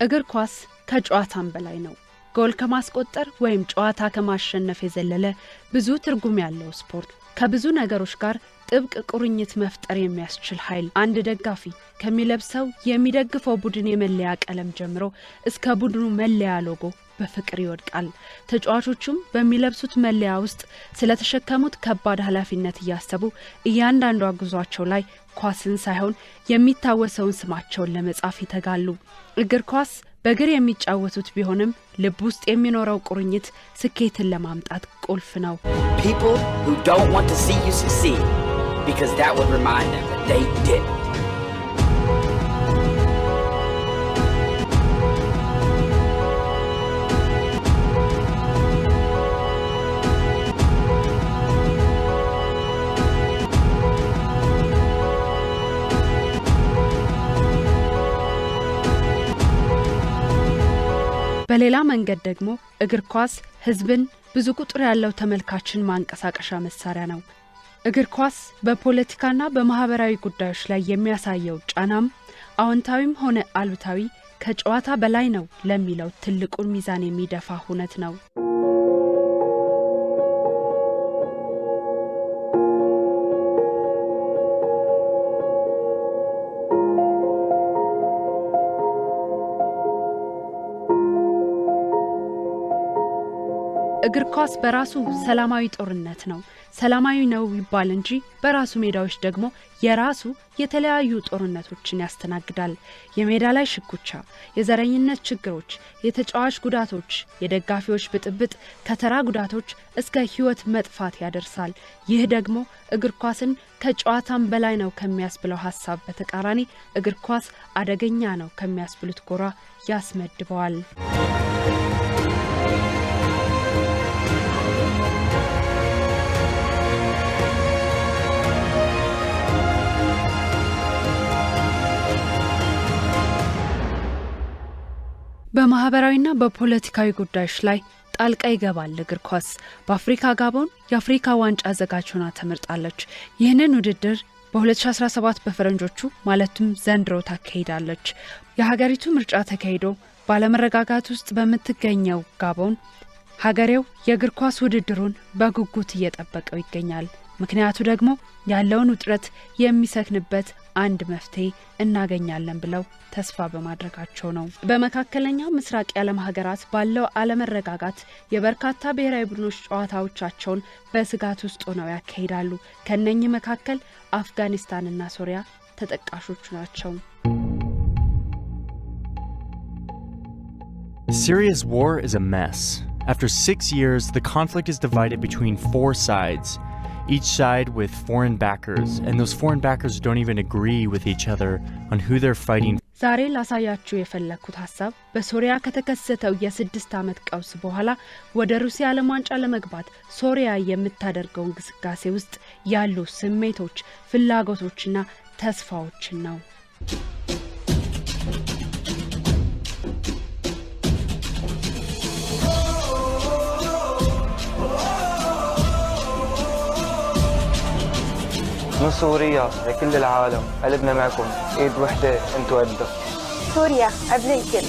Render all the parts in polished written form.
እግር ኳስ ከጨዋታም በላይ ነው። ጎል ከማስቆጠር ወይም ጨዋታ ከማሸነፍ የዘለለ ብዙ ትርጉም ያለው ስፖርት ከብዙ ነገሮች ጋር ጥብቅ ቁርኝት መፍጠር የሚያስችል ኃይል አንድ ደጋፊ ከሚለብሰው የሚደግፈው ቡድን የመለያ ቀለም ጀምሮ እስከ ቡድኑ መለያ ሎጎ በፍቅር ይወድቃል። ተጫዋቾቹም በሚለብሱት መለያ ውስጥ ስለተሸከሙት ከባድ ኃላፊነት እያሰቡ እያንዳንዱ ጉዟቸው ላይ ኳስን ሳይሆን የሚታወሰውን ስማቸውን ለመጻፍ ይተጋሉ። እግር ኳስ በእግር የሚጫወቱት ቢሆንም ልብ ውስጥ የሚኖረው ቁርኝት ስኬትን ለማምጣት ቁልፍ ነው። People who don't want to see you succeed because that would remind them that they didn't. በሌላ መንገድ ደግሞ እግር ኳስ ህዝብን ብዙ ቁጥር ያለው ተመልካችን ማንቀሳቀሻ መሳሪያ ነው። እግር ኳስ በፖለቲካና በማህበራዊ ጉዳዮች ላይ የሚያሳየው ጫናም አዎንታዊም ሆነ አሉታዊ ከጨዋታ በላይ ነው ለሚለው ትልቁን ሚዛን የሚደፋ ሁነት ነው። እግር ኳስ በራሱ ሰላማዊ ጦርነት ነው። ሰላማዊ ነው ይባል እንጂ በራሱ ሜዳዎች ደግሞ የራሱ የተለያዩ ጦርነቶችን ያስተናግዳል። የሜዳ ላይ ሽኩቻ፣ የዘረኝነት ችግሮች፣ የተጫዋች ጉዳቶች፣ የደጋፊዎች ብጥብጥ ከተራ ጉዳቶች እስከ ህይወት መጥፋት ያደርሳል። ይህ ደግሞ እግር ኳስን ከጨዋታም በላይ ነው ከሚያስብለው ሐሳብ በተቃራኒ እግር ኳስ አደገኛ ነው ከሚያስብሉት ጎራ ያስመድበዋል። በማህበራዊና በፖለቲካዊ ጉዳዮች ላይ ጣልቃ ይገባል እግር ኳስ። በአፍሪካ ጋቦን የአፍሪካ ዋንጫ አዘጋጅ ሆና ተመርጣለች። ይህንን ውድድር በ2017 በፈረንጆቹ ማለትም ዘንድሮ ታካሂዳለች። የሀገሪቱ ምርጫ ተካሂዶ ባለመረጋጋት ውስጥ በምትገኘው ጋቦን ሀገሬው የእግር ኳስ ውድድሩን በጉጉት እየጠበቀው ይገኛል። ምክንያቱ ደግሞ ያለውን ውጥረት የሚሰክንበት አንድ መፍትሄ እናገኛለን ብለው ተስፋ በማድረጋቸው ነው። በመካከለኛው ምስራቅ የዓለም ሀገራት ባለው አለመረጋጋት የበርካታ ብሔራዊ ቡድኖች ጨዋታዎቻቸውን በስጋት ውስጥ ሆነው ያካሂዳሉ። ከነኚህ መካከል አፍጋኒስታንና ሶሪያ ተጠቃሾቹ ናቸው። Syria's war is a mess. After 6 years, the conflict is divided between 4 sides. Each side with foreign backers, and those foreign backers don't even agree with each other on who they're fighting. ዛሬ ላሳያችሁ የፈለኩት ሐሳብ በሶሪያ ከተከሰተው የ6 ዓመት ቀውስ በኋላ ወደ ሩሲያ ዓለም ዋንጫ ለመግባት ሶሪያ የምታደርገው እንቅስቃሴ ውስጥ ያሉ ስሜቶች፣ ፍላጎቶችና ተስፋዎችን ነው። من سوريا لكل العالم قلبنا معكم ايد وحده انتوا قدها. سوريا قبل الكل.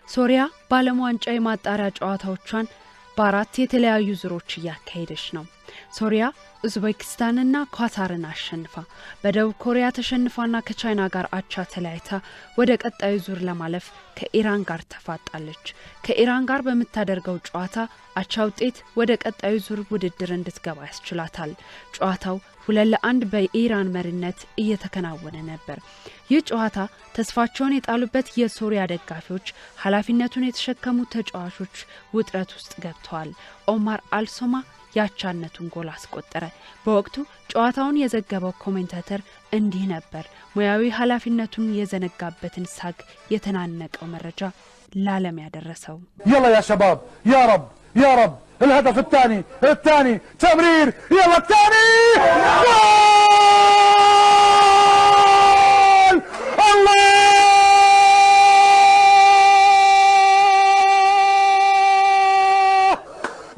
ሶሪያ በዓለም ዋንጫ የማጣሪያ ጨዋታዎቿን በአራት የተለያዩ ዙሮች እያካሄደች ነው። ሶሪያ ኡዝቤኪስታንና ኳታርን አሸንፋ በደቡብ ኮሪያ ተሸንፋና ከቻይና ጋር አቻ ተለያይታ ወደ ቀጣዩ ዙር ለማለፍ ከኢራን ጋር ተፋጣለች። ከኢራን ጋር በመታደርገው ጨዋታ አቻ ውጤት ወደ ቀጣዩ ዙር ውድድር እንድትገባ ያስችላታል። ጨዋታው 2-1 በኢራን መሪነት እየተከናወነ ነበር። ይህ ጨዋታ ተስፋቸውን የጣሉበት የሶሪያ ደጋፊዎች ኃላፊነቱን የተሸከሙ ተጫዋቾች ውጥረት ውስጥ ገብተዋል። ኦማር አልሶማ ያቻነቱን ጎል አስቆጠረ። በወቅቱ ጨዋታውን የዘገበው ኮሜንታተር እንዲህ ነበር ሙያዊ ኃላፊነቱን የዘነጋበትን ሳግ የተናነቀው መረጃ ለዓለም ያደረሰው። يلا يا شباب يا رب يا رب الهدف الثاني تمرير يلا الثاني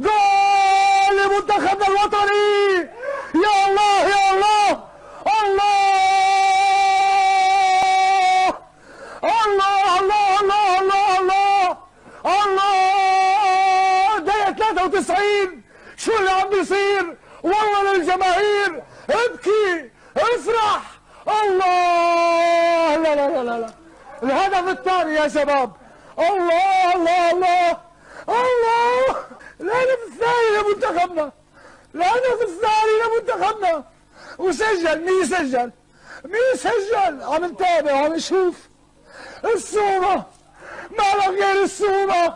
الله المنتخب الوطني يا الله يا الله الله عم بيصير والله للجماهير ابكي افرح الله لا لا لا لا الهدف الثاني يا شباب الله الله الله الله الهدف الثاني لمنتخبنا الهدف الثاني لمنتخبنا وسجل مين يسجل مين يسجل عم نتابع عم نشوف السومة ما لها غير السومة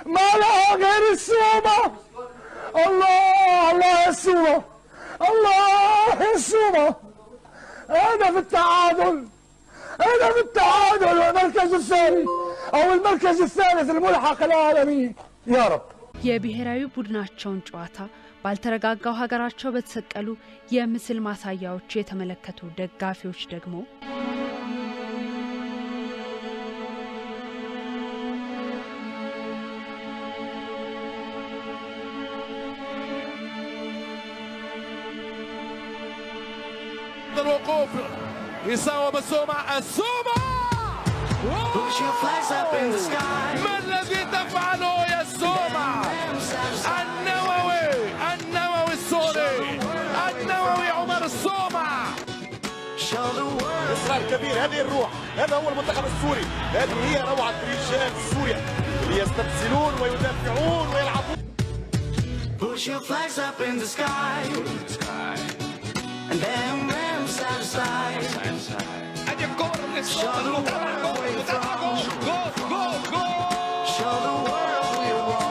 ما لها غير السومة الله الله يا السومة الله يا السومة هدف التعادل هدف التعادل والمركز الثاني أو المركز الثالث الملحق العالمي يا رب የብሔራዊ ቡድናቸውን ጨዋታ ባልተረጋጋው ሀገራቸው በተሰቀሉ የምስል ማሳያዎች የተመለከቱ ደጋፊዎች ደግሞ الوقوف يساوم السومة ما الذي تفعله يا السومة النووي السوري النووي عمر السومة إصرار كبير هذه الروح هذا هو المنتخب السوري هذه هي روعة رجال سوريا يستبسلون ويدافعون ويلعبون Push your flags up in the sky and then ram side to side. هذه الكرة المتابعة جول Show the world we're wrong.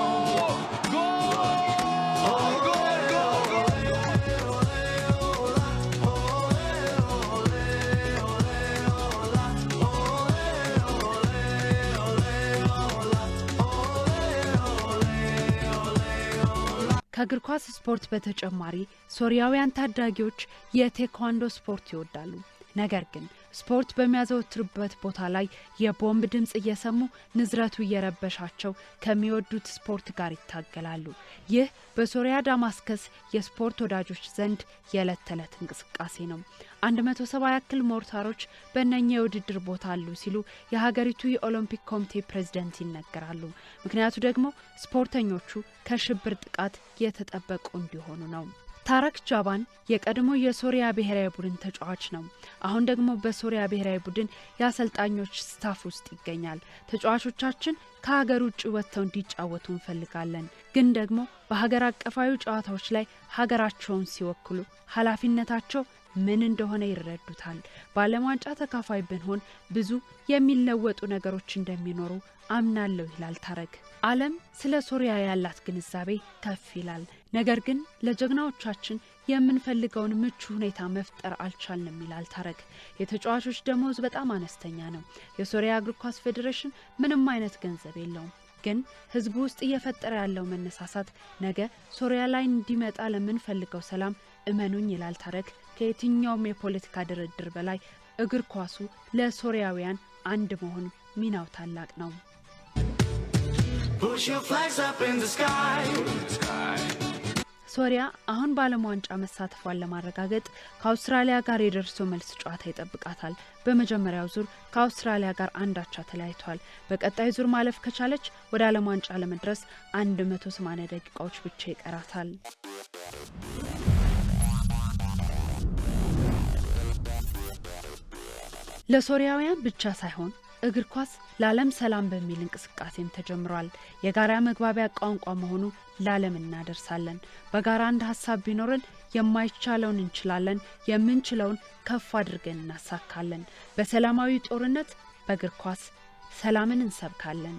ከእግር ኳስ ስፖርት በተጨማሪ ሶሪያውያን ታዳጊዎች የቴኳንዶ ስፖርት ይወዳሉ። ነገር ግን ስፖርት በሚያዘወትሩበት ቦታ ላይ የቦምብ ድምጽ እየሰሙ ንዝረቱ እየረበሻቸው ከሚወዱት ስፖርት ጋር ይታገላሉ። ይህ በሶሪያ ዳማስከስ የስፖርት ወዳጆች ዘንድ የዕለት ተዕለት እንቅስቃሴ ነው። 170 ያክል ሞርታሮች በእነኛ የውድድር ቦታ አሉ ሲሉ የሀገሪቱ የኦሎምፒክ ኮሚቴ ፕሬዝዳንት ይነገራሉ። ምክንያቱ ደግሞ ስፖርተኞቹ ከሽብር ጥቃት የተጠበቁ እንዲሆኑ ነው። ታረክ ጃባን የቀድሞ የሶሪያ ብሔራዊ ቡድን ተጫዋች ነው። አሁን ደግሞ በሶሪያ ብሔራዊ ቡድን የአሰልጣኞች ስታፍ ውስጥ ይገኛል። ተጫዋቾቻችን ከሀገር ውጭ ወጥተው እንዲጫወቱ እንፈልጋለን፣ ግን ደግሞ በሀገር አቀፋዊ ጨዋታዎች ላይ ሀገራቸውን ሲወክሉ ኃላፊነታቸው ምን እንደሆነ ይረዱታል። በዓለም ዋንጫ ተካፋይ ብንሆን ብዙ የሚለወጡ ነገሮች እንደሚኖሩ አምናለሁ ይላል ታረክ። ዓለም ስለ ሶሪያ ያላት ግንዛቤ ከፍ ይላል። ነገር ግን ለጀግናዎቻችን የምንፈልገውን ምቹ ሁኔታ መፍጠር አልቻልንም ይላል ታረክ። የተጫዋቾች ደሞዝ በጣም አነስተኛ ነው። የሶሪያ እግር ኳስ ፌዴሬሽን ምንም አይነት ገንዘብ የለውም። ግን ህዝቡ ውስጥ እየፈጠረ ያለው መነሳሳት ነገ ሶሪያ ላይ እንዲመጣ ለምንፈልገው ሰላም እመኑኝ ይላል ታረክ። ከየትኛውም የፖለቲካ ድርድር በላይ እግር ኳሱ ለሶሪያውያን አንድ መሆን ሚናው ታላቅ ነው። Push your flags up in the sky. ሶሪያ አሁን በዓለም ዋንጫ መሳተፏን ለማረጋገጥ ከአውስትራሊያ ጋር የደርሶ መልስ ጨዋታ ይጠብቃታል። በመጀመሪያው ዙር ከአውስትራሊያ ጋር አንዳቻ ተለያይቷል። በቀጣይ ዙር ማለፍ ከቻለች ወደ ዓለም ዋንጫ ለመድረስ 180 ደቂቃዎች ብቻ ይቀራታል። ለሶሪያውያን ብቻ ሳይሆን እግር ኳስ ለዓለም ሰላም በሚል እንቅስቃሴም ተጀምሯል። የጋራ መግባቢያ ቋንቋ መሆኑ ለዓለም እናደርሳለን። በጋራ አንድ ሀሳብ ቢኖርን የማይቻለውን እንችላለን፣ የምንችለውን ከፍ አድርገን እናሳካለን። በሰላማዊ ጦርነት በእግር ኳስ ሰላምን እንሰብካለን።